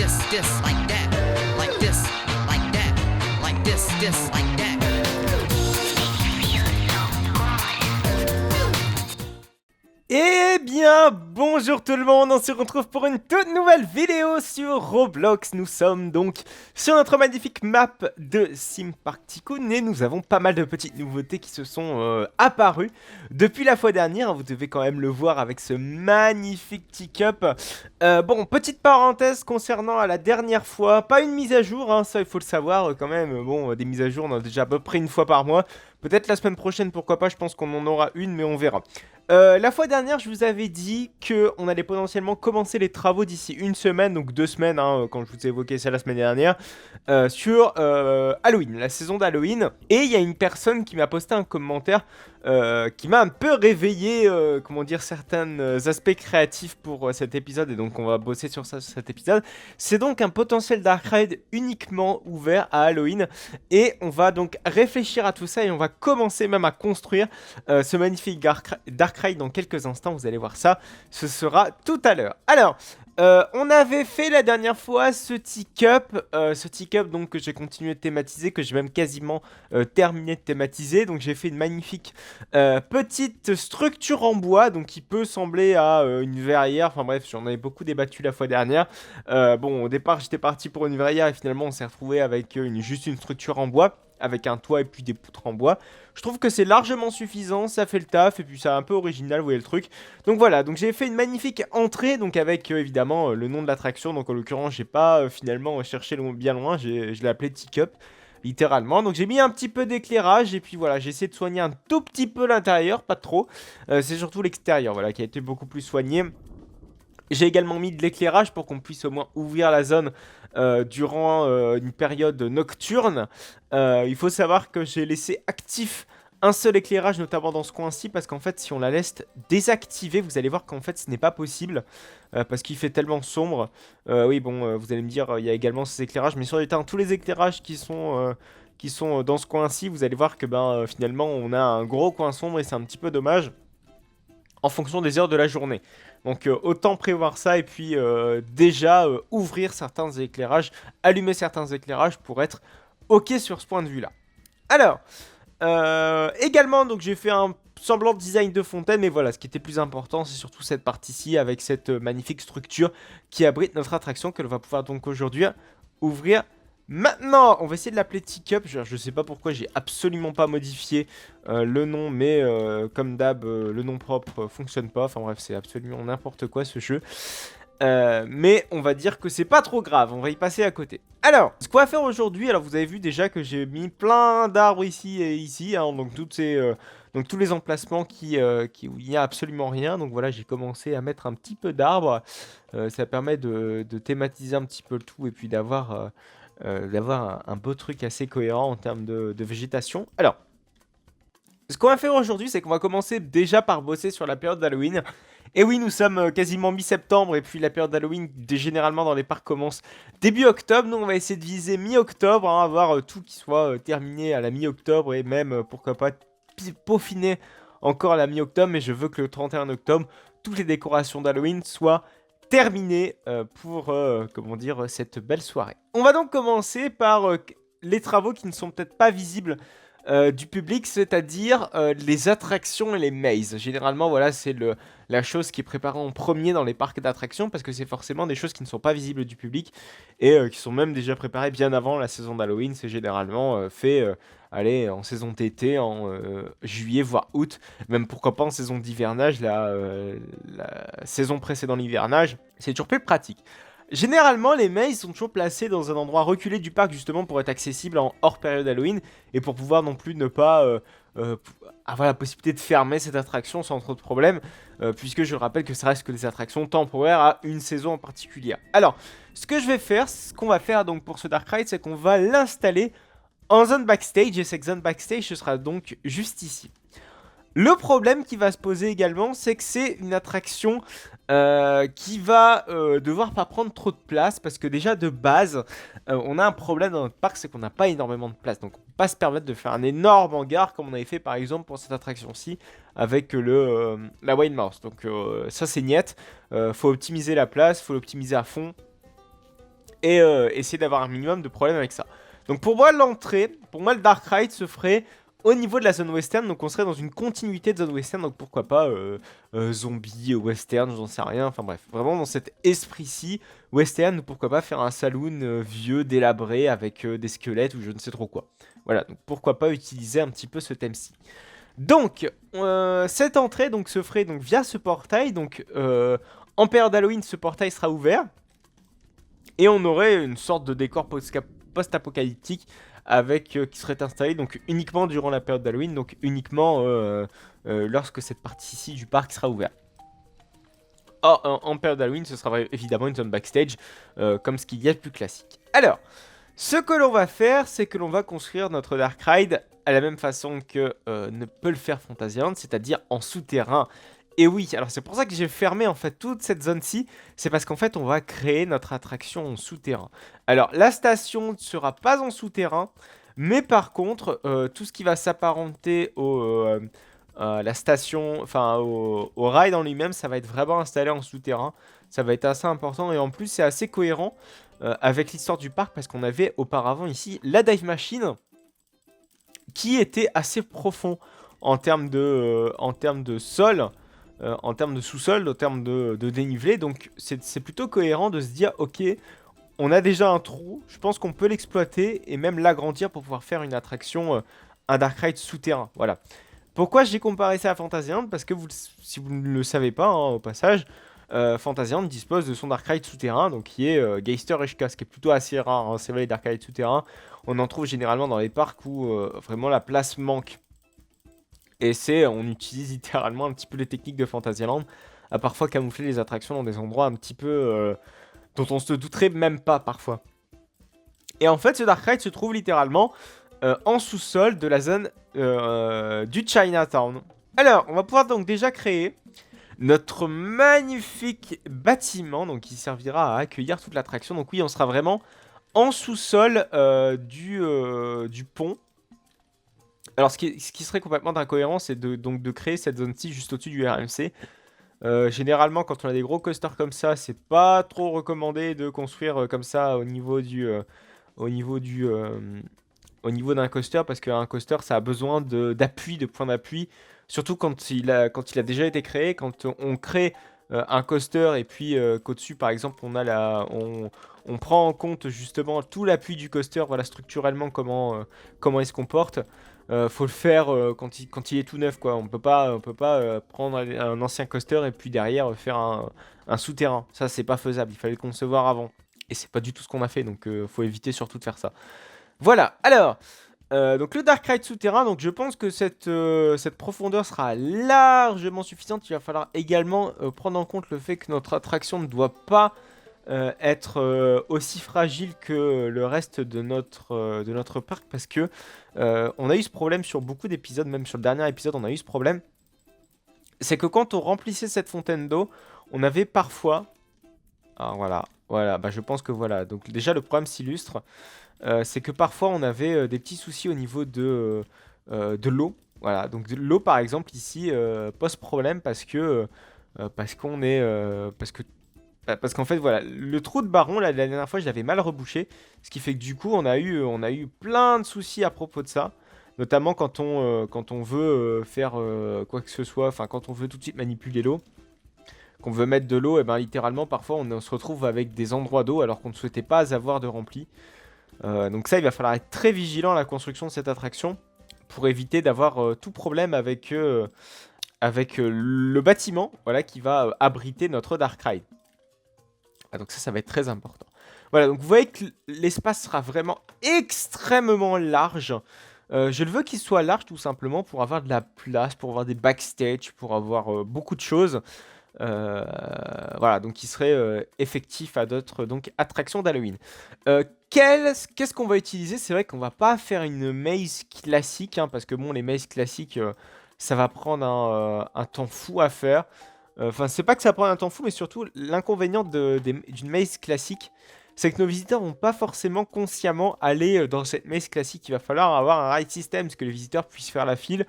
like that, like this, like that, like this, like that. Eh bien, bonjour tout le monde, on se retrouve pour une toute nouvelle vidéo sur Roblox. Nous sommes donc sur notre magnifique map de Sim Park Tycoon et nous avons pas mal de petites nouveautés qui se sont apparues depuis la fois dernière. Vous devez quand même le voir avec ce magnifique teacup. Bon, petite parenthèse concernant la dernière fois, pas une mise à jour, hein, ça il faut le savoir quand même. Bon, des mises à jour, on en a déjà à peu près une fois par mois. Peut-être la semaine prochaine, pourquoi pas, je pense qu'on en aura une, mais on verra. La fois dernière, je vous avais dit qu'on allait potentiellement commencer les travaux d'ici une semaine, donc 2 semaines, hein, quand je vous ai évoqué ça la semaine dernière, sur Halloween, la saison d'Halloween. Et il y a une personne qui m'a posté un commentaire qui m'a un peu réveillé, comment dire, certains aspects créatifs pour cet épisode, et donc on va bosser sur ça sur cet épisode. C'est donc un potentiel Dark Ride uniquement ouvert à Halloween, et on va donc réfléchir à tout ça, et on va commencer même à construire ce magnifique Dark Ride dans quelques instants. Vous allez voir ça, ce sera tout à l'heure. Alors, on avait fait la dernière fois ce teacup donc que j'ai continué de thématiser, que j'ai même quasiment terminé de thématiser. Donc j'ai fait une magnifique petite structure en bois, donc qui peut sembler à une verrière. Enfin bref, j'en avais beaucoup débattu la fois dernière. Bon, au départ j'étais parti pour une verrière et finalement on s'est retrouvé avec juste une structure en bois, avec un toit et puis des poutres en bois. Je trouve que c'est largement suffisant, ça fait le taf, et puis c'est un peu original, vous voyez le truc. Donc voilà, donc j'ai fait une magnifique entrée, donc avec évidemment le nom de l'attraction. Donc en l'occurrence, j'ai pas finalement cherché bien loin, je l'ai appelé Teacup, littéralement. Donc j'ai mis un petit peu d'éclairage, et puis voilà, j'ai essayé de soigner un tout petit peu l'intérieur, pas trop. C'est surtout l'extérieur, voilà, qui a été beaucoup plus soigné. J'ai également mis de l'éclairage pour qu'on puisse au moins ouvrir la zone durant une période nocturne. Il faut savoir que j'ai laissé actif un seul éclairage, notamment dans ce coin-ci, parce qu'en fait, si on la laisse désactiver, vous allez voir qu'en fait, ce n'est pas possible, parce qu'il fait tellement sombre. Oui, bon, vous allez me dire, il y a également ces éclairages, mais si on éteint tous les éclairages qui sont dans ce coin-ci, vous allez voir que finalement, on a un gros coin sombre, et c'est un petit peu dommage, en fonction des heures de la journée. Donc autant prévoir ça, et puis déjà ouvrir certains éclairages, allumer certains éclairages pour être ok sur ce point de vue là. Alors, également donc j'ai fait un semblant de design de fontaine, mais voilà, ce qui était plus important c'est surtout cette partie-ci avec cette magnifique structure qui abrite notre attraction, que l'on va pouvoir donc aujourd'hui ouvrir. Maintenant, on va essayer de l'appeler Teacup. Je sais pas pourquoi j'ai absolument pas modifié le nom, mais comme d'hab, le nom propre fonctionne pas. Enfin bref, c'est absolument n'importe quoi ce jeu. Mais on va dire que c'est pas trop grave, on va y passer à côté. Alors, ce qu'on va faire aujourd'hui, alors vous avez vu déjà que j'ai mis plein d'arbres ici et ici, hein, donc donc tous les emplacements où il n'y a absolument rien. Donc voilà, j'ai commencé à mettre un petit peu d'arbres. Ça permet de thématiser un petit peu le tout, et puis d'avoir un beau truc assez cohérent en termes de végétation. Alors, ce qu'on va faire aujourd'hui, c'est qu'on va commencer déjà par bosser sur la période d'Halloween. Et oui, nous sommes quasiment mi-septembre, et puis la période d'Halloween, généralement dans les parcs, commence début octobre. Nous, on va essayer de viser mi-octobre, hein, avoir tout qui soit terminé à la mi-octobre, et même, pourquoi pas, peaufiner encore à la mi-octobre. Mais je veux que le 31 octobre, toutes les décorations d'Halloween soient terminées pour, comment dire, cette belle soirée. On va donc commencer par les travaux qui ne sont peut-être pas visibles du public, c'est-à-dire les attractions et les mazes. Généralement, voilà, c'est la chose qui est préparée en premier dans les parcs d'attractions, parce que c'est forcément des choses qui ne sont pas visibles du public, et qui sont même déjà préparées bien avant la saison d'Halloween. C'est généralement fait allez, en saison d'été, en juillet, voire août, même pourquoi pas en saison d'hivernage, la saison précédant l'hivernage. C'est toujours plus pratique. Généralement, les mazes sont toujours placés dans un endroit reculé du parc, justement pour être accessible en hors période Halloween, et pour pouvoir non plus ne pas avoir la possibilité de fermer cette attraction sans trop de problèmes, puisque je rappelle que ça reste que des attractions temporaires à une saison en particulier. Alors, ce qu'on va faire donc pour ce Dark Ride, c'est qu'on va l'installer en zone backstage, et cette zone backstage, ce sera donc juste ici. Le problème qui va se poser également, c'est que c'est une attraction qui va devoir pas prendre trop de place, parce que déjà de base, on a un problème dans notre parc, c'est qu'on n'a pas énormément de place. Donc on peut pas se permettre de faire un énorme hangar comme on avait fait par exemple pour cette attraction-ci avec la Wild Mouse. Donc ça c'est niet, faut optimiser la place, faut l'optimiser à fond. et essayer d'avoir un minimum de problèmes avec ça. Donc pour moi, pour moi le Dark Ride se ferait au niveau de la zone western, donc on serait dans une continuité de zone western, donc pourquoi pas zombie, western, j'en sais rien, enfin bref, vraiment dans cet esprit-ci, western, pourquoi pas faire un saloon vieux, délabré, avec des squelettes ou je ne sais trop quoi. Voilà, donc pourquoi pas utiliser un petit peu ce thème-ci. Donc, cette entrée donc, se ferait donc, via ce portail, donc en période d'Halloween, ce portail sera ouvert, et on aurait une sorte de décor post-apocalyptique avec qui serait installé donc uniquement durant la période d'Halloween, donc uniquement lorsque cette partie-ci du parc sera ouverte. Or, en période d'Halloween, ce sera évidemment une zone backstage, comme ce qu'il y a de plus classique. Alors, ce que l'on va faire, c'est que l'on va construire notre Dark Ride à la même façon que ne peut le faire Fantasyland, c'est-à-dire en souterrain. Et oui, alors c'est pour ça que j'ai fermé en fait toute cette zone-ci, c'est parce qu'en fait on va créer notre attraction en souterrain. Alors la station ne sera pas en souterrain, mais par contre tout ce qui va s'apparenter à la station, enfin au ride en lui-même, ça va être vraiment installé en souterrain. Ça va être assez important et en plus c'est assez cohérent avec l'histoire du parc parce qu'on avait auparavant ici la dive machine qui était assez profond en termes de sol. En termes de sous-sol, en termes de dénivelé. Donc c'est plutôt cohérent de se dire, ok, on a déjà un trou, je pense qu'on peut l'exploiter et même l'agrandir pour pouvoir faire une attraction, un Dark Ride souterrain. Voilà. Pourquoi j'ai comparé ça à Fantasyland? Parce que si vous ne le savez pas, hein, au passage, Fantasyland dispose de son Dark Ride souterrain, donc qui est Geister Eshka, ce qui est plutôt assez rare. Hein, c'est vrai, les Dark Ride souterrains, on en trouve généralement dans les parcs où vraiment la place manque. Et on utilise littéralement un petit peu les techniques de Fantasyland à parfois camoufler les attractions dans des endroits un petit peu dont on se douterait même pas parfois. Et en fait, ce Dark Ride se trouve littéralement en sous-sol de la zone du Chinatown. Alors, on va pouvoir donc déjà créer notre magnifique bâtiment donc qui servira à accueillir toute l'attraction. Donc oui, on sera vraiment en sous-sol du pont. Alors, ce qui serait complètement incohérent, c'est de créer cette zone-ci juste au-dessus du RMC. Généralement, quand on a des gros coasters comme ça, c'est pas trop recommandé de construire comme ça au niveau d'un coaster, parce qu'un coaster, ça a besoin d'appui, de points d'appui. Surtout quand il a déjà été créé, quand on crée un coaster et puis qu'au-dessus, par exemple, on prend en compte justement tout l'appui du coaster, voilà structurellement comment il se comporte. Faut le faire quand il est tout neuf, quoi. On peut pas prendre un ancien coaster et puis derrière faire un souterrain. Ça, c'est pas faisable. Il fallait le concevoir avant. Et c'est pas du tout ce qu'on a fait, donc faut éviter surtout de faire ça. Voilà. Alors, donc le Dark Ride souterrain. Donc je pense que cette profondeur sera largement suffisante. Il va falloir également prendre en compte le fait que notre attraction ne doit pas être aussi fragile que le reste de notre parc, parce que on a eu ce problème sur beaucoup d'épisodes, même sur le dernier épisode on a eu ce problème, c'est que quand on remplissait cette fontaine d'eau, on avait parfois, alors voilà, bah je pense que voilà, donc déjà le problème s'illustre, c'est que parfois on avait des petits soucis au niveau de l'eau. Voilà, donc l'eau par exemple ici pose problème parce que parce qu'en fait, voilà, le trou de Baron, là, la dernière fois, je l'avais mal rebouché. Ce qui fait que du coup, on a eu plein de soucis à propos de ça. Notamment quand on veut faire quoi que ce soit, enfin, quand on veut tout de suite manipuler l'eau, qu'on veut mettre de l'eau, et ben littéralement, parfois, on se retrouve avec des endroits d'eau alors qu'on ne souhaitait pas avoir de rempli. Donc ça, il va falloir être très vigilant à la construction de cette attraction pour éviter d'avoir tout problème avec le bâtiment, voilà, qui va abriter notre Dark Ride. Donc ça va être très important. Voilà, donc vous voyez que l'espace sera vraiment extrêmement large. Je le veux qu'il soit large tout simplement pour avoir de la place, pour avoir des backstage, pour avoir beaucoup de choses. Voilà, donc il serait effectif à d'autres attractions d'Halloween. Qu'est-ce qu'on va utiliser? C'est vrai qu'on va pas faire une maze classique, hein, parce que bon, les mazes classiques, ça va prendre un temps fou à faire. Enfin, c'est pas que ça prend un temps fou, mais surtout l'inconvénient d'une maze classique, c'est que nos visiteurs vont pas forcément consciemment aller dans cette maze classique. Il va falloir avoir un ride system, parce que les visiteurs puissent faire la file.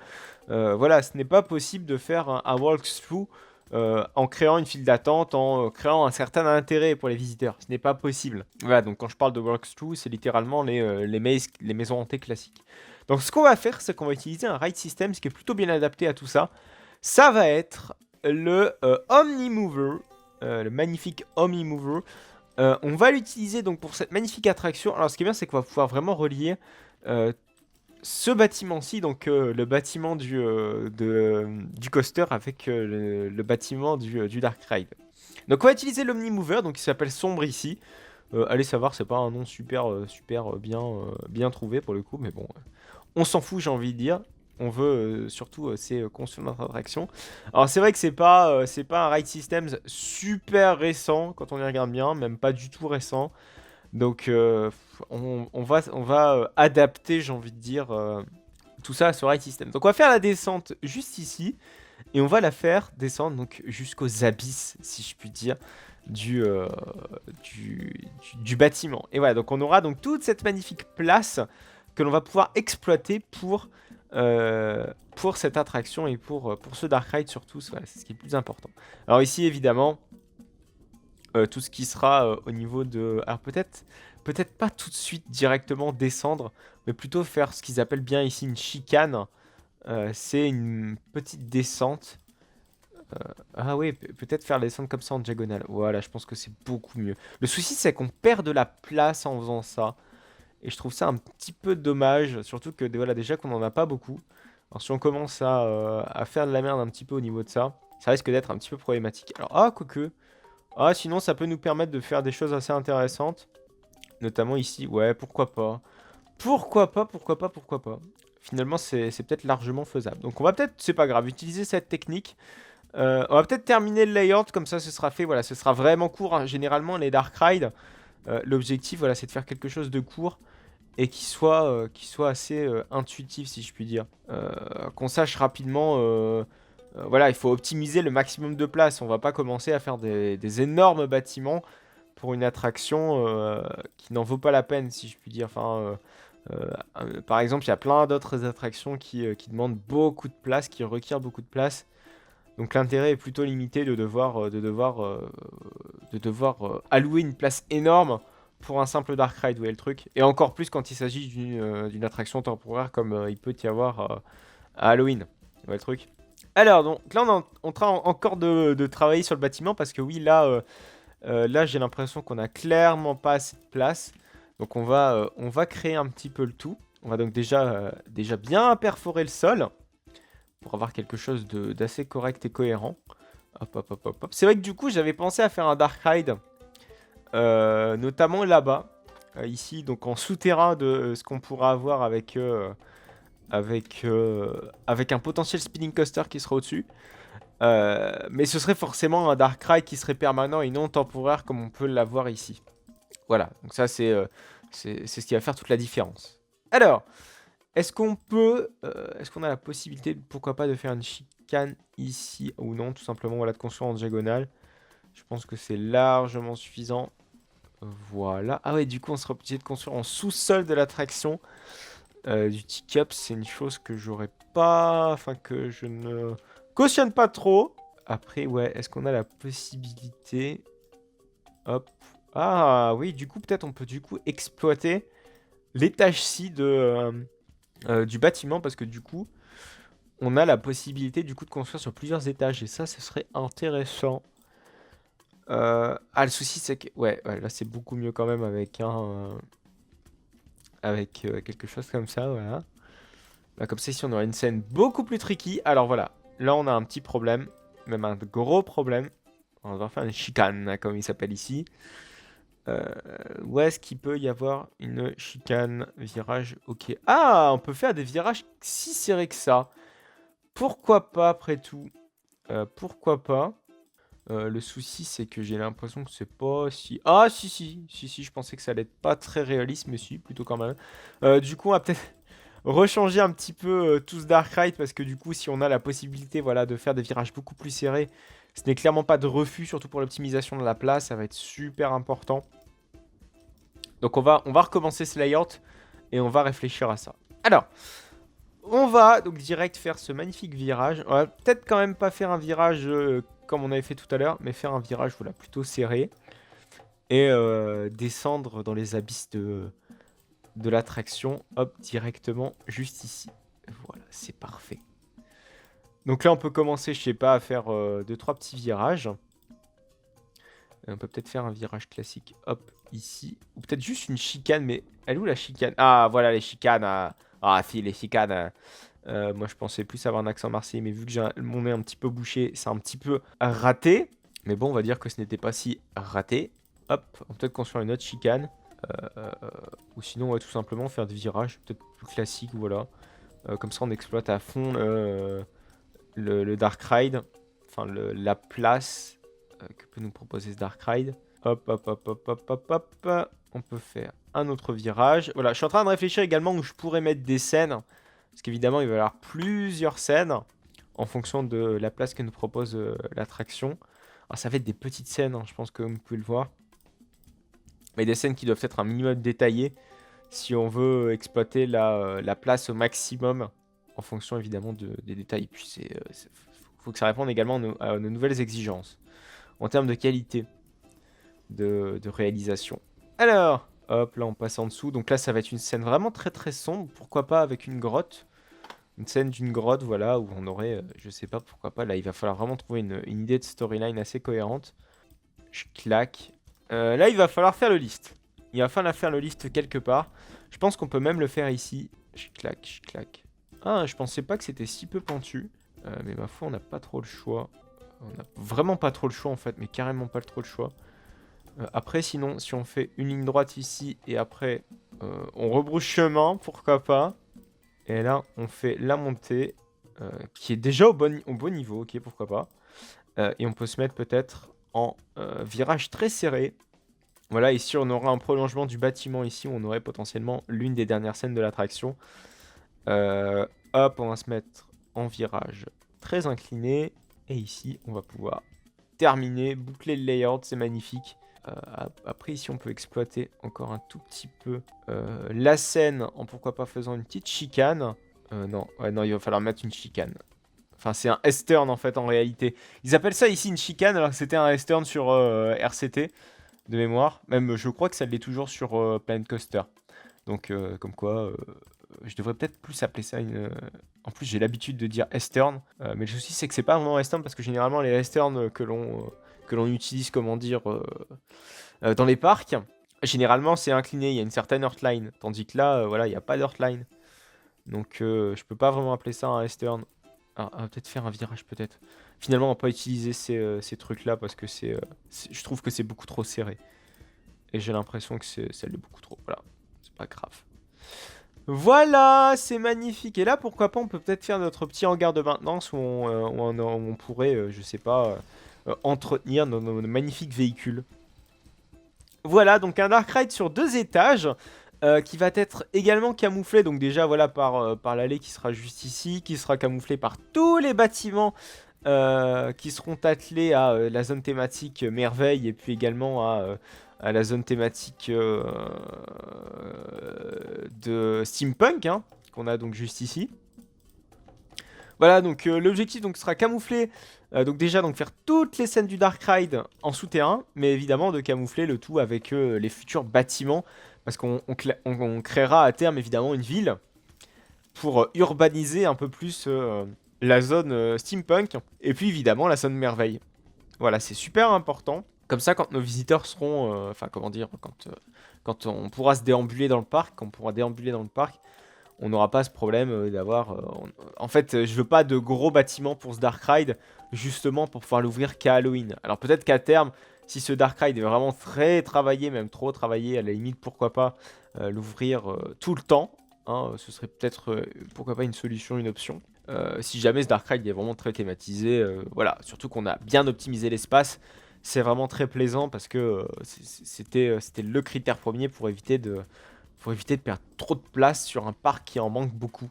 Voilà, ce n'est pas possible de faire un walkthrough en créant une file d'attente, en créant un certain intérêt pour les visiteurs. Ce n'est pas possible. Voilà, donc quand je parle de walkthrough, c'est littéralement les maisons hantées classiques. Donc ce qu'on va faire, c'est qu'on va utiliser un ride system, ce qui est plutôt bien adapté à tout ça. Ça va être le Omnimover, le magnifique Omnimover. On va l'utiliser donc pour cette magnifique attraction. Alors ce qui est bien, c'est qu'on va pouvoir vraiment relier ce bâtiment-ci, donc le bâtiment du coaster avec le bâtiment du Dark Ride. Donc on va utiliser l'Omnimover, donc il s'appelle Sombre ici. Allez savoir, c'est pas un nom super bien trouvé pour le coup, mais bon, on s'en fout, j'ai envie de dire. On veut surtout c'est construire notre attraction. Alors c'est vrai que c'est pas un ride systems super récent quand on y regarde bien, même pas du tout récent. Donc on va adapter, j'ai envie de dire, tout ça à ce ride system. Donc on va faire la descente juste ici et on va la faire descendre donc jusqu'aux abysses, si je puis dire, du bâtiment. Et voilà, donc on aura donc toute cette magnifique place que l'on va pouvoir exploiter pour cette attraction et pour ce Dark Ride surtout. Voilà, c'est ce qui est le plus important. Alors ici évidemment tout ce qui sera au niveau de... Alors peut-être pas tout de suite directement descendre, mais plutôt faire ce qu'ils appellent bien ici une chicane. C'est une petite descente. Ah oui, peut-être faire la descente comme ça en diagonale. Voilà, je pense que c'est beaucoup mieux. Le souci, c'est qu'on perd de la place en faisant ça. Et je trouve ça un petit peu dommage, surtout que voilà, déjà qu'on n'en a pas beaucoup. Alors si on commence à faire de la merde un petit peu au niveau de ça, ça risque d'être un petit peu problématique. Alors, ah, quoique... Ah, sinon, ça peut nous permettre de faire des choses assez intéressantes. Notamment ici. Ouais, pourquoi pas. Pourquoi pas. Finalement, c'est peut-être largement faisable. Donc, on va peut-être, c'est pas grave, utiliser cette technique. On va peut-être terminer le layout, comme ça, ce sera fait. Voilà, ce sera vraiment court. Hein. Généralement, les Dark Ride, l'objectif, voilà, c'est de faire quelque chose de court et qui soit assez intuitif, si je puis dire. Qu'on sache rapidement... voilà, il faut optimiser le maximum de place. On va pas commencer à faire des énormes bâtiments pour une attraction qui n'en vaut pas la peine, si je puis dire. Enfin, par exemple, il y a plein d'autres attractions qui demandent beaucoup de place, qui requièrent beaucoup de place. Donc l'intérêt est plutôt limité de devoir allouer une place énorme pour un simple Dark Ride, vous voyez le truc. Et encore plus quand il s'agit d'une attraction temporaire comme il peut y avoir à Halloween, vous voyez le truc. Alors, donc là, on est en train encore de travailler sur le bâtiment parce que oui, là j'ai l'impression qu'on a clairement pas assez de place. Donc, on va créer un petit peu le tout. On va donc déjà bien perforer le sol pour avoir quelque chose d'assez correct et cohérent. Hop. C'est vrai que du coup, j'avais pensé à faire un Dark Ride, notamment là-bas, ici, donc en souterrain de ce qu'on pourra avoir avec un potentiel spinning coaster qui sera au-dessus. Mais ce serait forcément un Dark Ride qui serait permanent et non temporaire comme on peut l'avoir ici. Voilà, donc ça c'est ce qui va faire toute la différence. Alors, est-ce qu'on a la possibilité, pourquoi pas, de faire une chicane ici ou non, tout simplement, voilà, de construire en diagonale. Je pense que c'est largement suffisant. Voilà. Ah ouais, du coup on sera obligé de construire en sous-sol de l'attraction. Du teacup, c'est une chose que j'aurais pas... Enfin, que je ne cautionne pas trop. Après, ouais, est-ce qu'on a la possibilité... Hop. Ah, oui, du coup, peut-être on peut du coup exploiter l'étage-ci du bâtiment. Parce que du coup, on a la possibilité du coup de construire sur plusieurs étages. Et ça, ce serait intéressant. Ah, le souci, c'est que... Ouais, là, c'est beaucoup mieux quand même avec quelque chose comme ça, voilà. Là, comme ça, ici, on aura une scène beaucoup plus tricky. Alors voilà, là, on a un petit problème, même un gros problème. On va faire une chicane, hein, comme il s'appelle ici. Où est-ce qu'il peut y avoir une chicane, virage, ok. Ah, on peut faire des virages si serrés que ça. Pourquoi pas, après tout. Pourquoi pas. Le souci, c'est que j'ai l'impression que c'est pas si... Ah, si, je pensais que ça allait être pas très réaliste, mais si, plutôt quand même. Du coup, on va peut-être rechanger un petit peu tout ce Dark Ride, parce que du coup, si on a la possibilité, voilà, de faire des virages beaucoup plus serrés, ce n'est clairement pas de refus, surtout pour l'optimisation de la place, ça va être super important. Donc on va recommencer ce layout, et on va réfléchir à ça. Alors, on va donc direct faire ce magnifique virage. On va peut-être quand même pas faire un virage comme on avait fait tout à l'heure, mais faire un virage voilà, plutôt serré. Et descendre dans les abysses de l'attraction. Hop, directement juste ici. Voilà, c'est parfait. Donc là, on peut commencer, je sais pas, à faire 2-3 petits virages. On peut peut-être faire un virage classique, hop, ici. Ou peut-être juste une chicane, mais elle est où la chicane? Ah, voilà les chicanes. Ah, si, les chicanes. Moi, je pensais plus avoir un accent marseillais, mais vu que j'ai mon nez un petit peu bouché, c'est un petit peu raté. Mais bon, on va dire que ce n'était pas si raté. Hop, on peut peut-être construire une autre chicane. Ou sinon, on va tout simplement faire des virages, peut-être plus classiques, voilà. Comme ça, on exploite à fond le Dark Ride. Enfin, la place que peut nous proposer ce Dark Ride. Hop, hop, hop, hop, hop, hop, hop. On peut faire un autre virage. Voilà, je suis en train de réfléchir également où je pourrais mettre des scènes. Parce qu'évidemment, il va y avoir plusieurs scènes en fonction de la place que nous propose l'attraction. Alors, ça va être des petites scènes, hein, je pense que vous pouvez le voir. Mais des scènes qui doivent être un minimum détaillées si on veut exploiter la place au maximum en fonction évidemment des détails. Puis faut que ça réponde également à nos nouvelles exigences en termes de qualité de réalisation. Alors, hop, là on passe en dessous. Donc là ça va être une scène vraiment très très sombre. Pourquoi pas avec une grotte. Une scène d'une grotte, voilà, où on aurait, je sais pas pourquoi pas. Là il va falloir vraiment trouver une idée de storyline assez cohérente. Je claque. Là il va falloir faire le list. Il va falloir faire le list quelque part. Je pense qu'on peut même le faire ici. Je claque, je claque. Ah, je pensais pas que c'était si peu pentu. Mais ma foi, on n'a pas trop le choix. On n'a vraiment pas trop le choix en fait, mais carrément pas trop le choix. Après, sinon, si on fait une ligne droite ici et après on rebrousse chemin, pourquoi pas. Et là, on fait la montée qui est déjà au bon niveau, ok, pourquoi pas. Et on peut se mettre peut-être en virage très serré. Voilà, ici on aura un prolongement du bâtiment ici où on aurait potentiellement l'une des dernières scènes de l'attraction. Hop, on va se mettre en virage très incliné. Et ici, on va pouvoir terminer, boucler le layout, c'est magnifique. Après, ici, on peut exploiter encore un tout petit peu la scène en pourquoi pas faisant une petite chicane. Non, ouais, non, il va falloir mettre une chicane. Enfin, c'est un S-turn en fait en réalité. Ils appellent ça ici une chicane alors que c'était un S-turn sur RCT de mémoire. Même, je crois que ça l'est toujours sur Planet Coaster. Donc, comme quoi, je devrais peut-être plus appeler ça une... En plus, j'ai l'habitude de dire S-turn. Mais le souci, c'est que c'est pas vraiment S-turn parce que généralement, les S-turn que l'on utilise, comment dire, dans les parcs, généralement, c'est incliné. Il y a une certaine earthline. Tandis que là, voilà, il n'y a pas d'earthline. Donc, je peux pas vraiment appeler ça un S-turn. Ah, on va peut-être faire un virage, peut-être. Finalement, on va pas utiliser ces trucs-là parce que je trouve que c'est beaucoup trop serré. Et j'ai l'impression que ça l'est beaucoup trop. Voilà, c'est pas grave. Voilà, c'est magnifique. Et là, pourquoi pas, on peut peut-être faire notre petit hangar de maintenance où on pourrait, je sais pas, entretenir nos magnifiques véhicules. Voilà, donc un Dark Ride sur 2 étages qui va être également camouflé. Donc déjà, voilà, par l'allée qui sera juste ici, qui sera camouflé par tous les bâtiments qui seront attelés à la zone thématique merveille et puis également à la zone thématique de steampunk hein, qu'on a donc juste ici. Voilà, donc l'objectif donc sera camoufler, donc déjà donc faire toutes les scènes du Dark Ride en souterrain, mais évidemment de camoufler le tout avec les futurs bâtiments, parce qu'on créera à terme évidemment une ville pour urbaniser un peu plus la zone steampunk, et puis évidemment la zone merveille. Voilà, c'est super important. Comme ça, quand nos visiteurs seront, enfin comment dire, quand on pourra se déambuler dans le parc, on n'aura pas ce problème d'avoir... En fait, je veux pas de gros bâtiments pour ce Dark Ride, justement pour pouvoir l'ouvrir qu'à Halloween. Alors peut-être qu'à terme, si ce Dark Ride est vraiment très travaillé, même trop travaillé, à la limite, pourquoi pas l'ouvrir tout le temps. Hein, ce serait peut-être, pourquoi pas, une solution, une option. Si jamais ce Dark Ride est vraiment très thématisé, voilà, surtout qu'on a bien optimisé l'espace, c'est vraiment très plaisant parce que c'était le critère premier pour éviter de perdre trop de place sur un parc qui en manque beaucoup.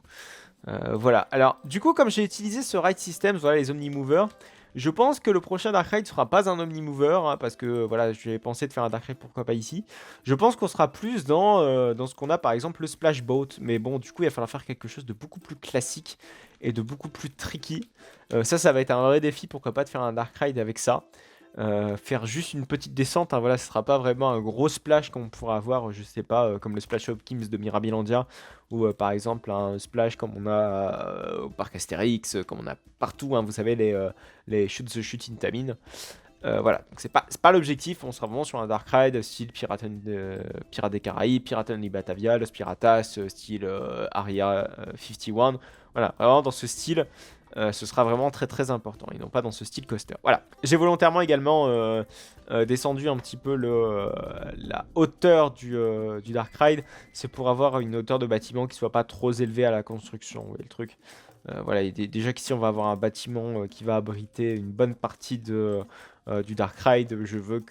Voilà. Alors, du coup, comme j'ai utilisé ce ride system, voilà les Omnimovers, Je pense que le prochain Dark Ride sera pas un Omnimover, hein, parce que voilà, j'ai pensé de faire un Dark Ride, pourquoi pas ici. Je pense qu'on sera plus dans ce qu'on a par exemple le Splash Boat, mais bon, du coup, il va falloir faire quelque chose de beaucoup plus classique et de beaucoup plus tricky. Ça va être un vrai défi, pourquoi pas de faire un Dark Ride avec ça. Faire juste une petite descente, hein, voilà, ce sera pas vraiment un gros splash qu'on pourra avoir, je sais pas, comme le Splash Hopkins de Mirabilandia, ou par exemple un splash comme on a au parc Astérix, comme on a partout, hein, vous savez, les Shoot the Shoot in Tamine. Voilà, donc c'est pas l'objectif, on sera vraiment sur un Dark Ride style Pirates des Caraïbes, Pirates of Batavia, Los Piratas, style Aria 51, voilà, vraiment dans ce style. Ce sera vraiment très très important et non pas dans ce style coaster. Voilà, j'ai volontairement également descendu un petit peu la hauteur du Dark Ride. C'est pour avoir une hauteur de bâtiment qui soit pas trop élevée à la construction, vous voyez le truc. Voilà, déjà qu'ici on va avoir un bâtiment qui va abriter une bonne partie du Dark Ride. Je veux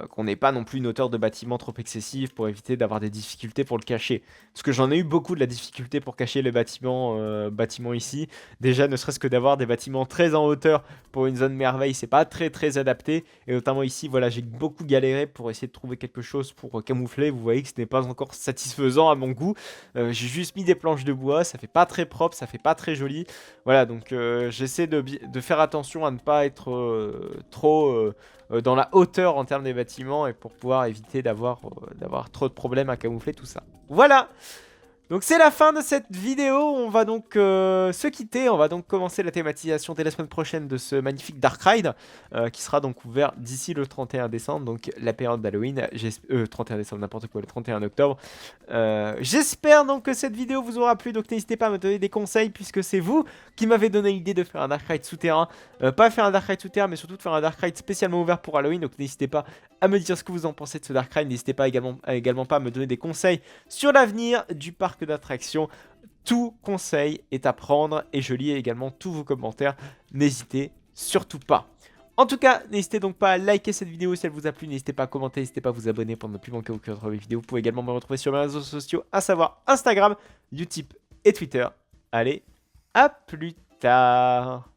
qu'on n'ait pas non plus une hauteur de bâtiment trop excessive pour éviter d'avoir des difficultés pour le cacher. Parce que j'en ai eu beaucoup de la difficulté pour cacher les bâtiments ici. Déjà, ne serait-ce que d'avoir des bâtiments très en hauteur pour une zone merveille, c'est pas très très adapté. Et notamment ici, voilà, j'ai beaucoup galéré pour essayer de trouver quelque chose pour camoufler. Vous voyez que ce n'est pas encore satisfaisant à mon goût. J'ai juste mis des planches de bois, ça fait pas très propre, ça fait pas très joli. Voilà, donc j'essaie de faire attention à ne pas être trop dans la hauteur en termes des bâtiments et pour pouvoir éviter d'avoir trop de problèmes à camoufler tout ça. Voilà! Donc c'est la fin de cette vidéo, on va donc se quitter, on va donc commencer la thématisation dès la semaine prochaine de ce magnifique Dark Ride qui sera donc ouvert d'ici le 31 décembre, donc la période d'Halloween, 31 décembre n'importe quoi, le 31 octobre. J'espère donc que cette vidéo vous aura plu, donc n'hésitez pas à me donner des conseils puisque c'est vous qui m'avez donné l'idée de faire un Dark Ride souterrain, pas faire un Dark Ride souterrain mais surtout de faire un Dark Ride spécialement ouvert pour Halloween, donc n'hésitez pas à me dire ce que vous en pensez de ce Dark Ride, n'hésitez pas également pas à me donner des conseils sur l'avenir du parc d'attractions. Tout conseil est à prendre et je lis également tous vos commentaires, n'hésitez surtout pas. En tout cas, n'hésitez donc pas à liker cette vidéo si elle vous a plu, n'hésitez pas à commenter, n'hésitez pas à vous abonner pour ne plus manquer aucune autre vidéo. Vous pouvez également me retrouver sur mes réseaux sociaux, à savoir Instagram, YouTube et Twitter. Allez, à plus tard.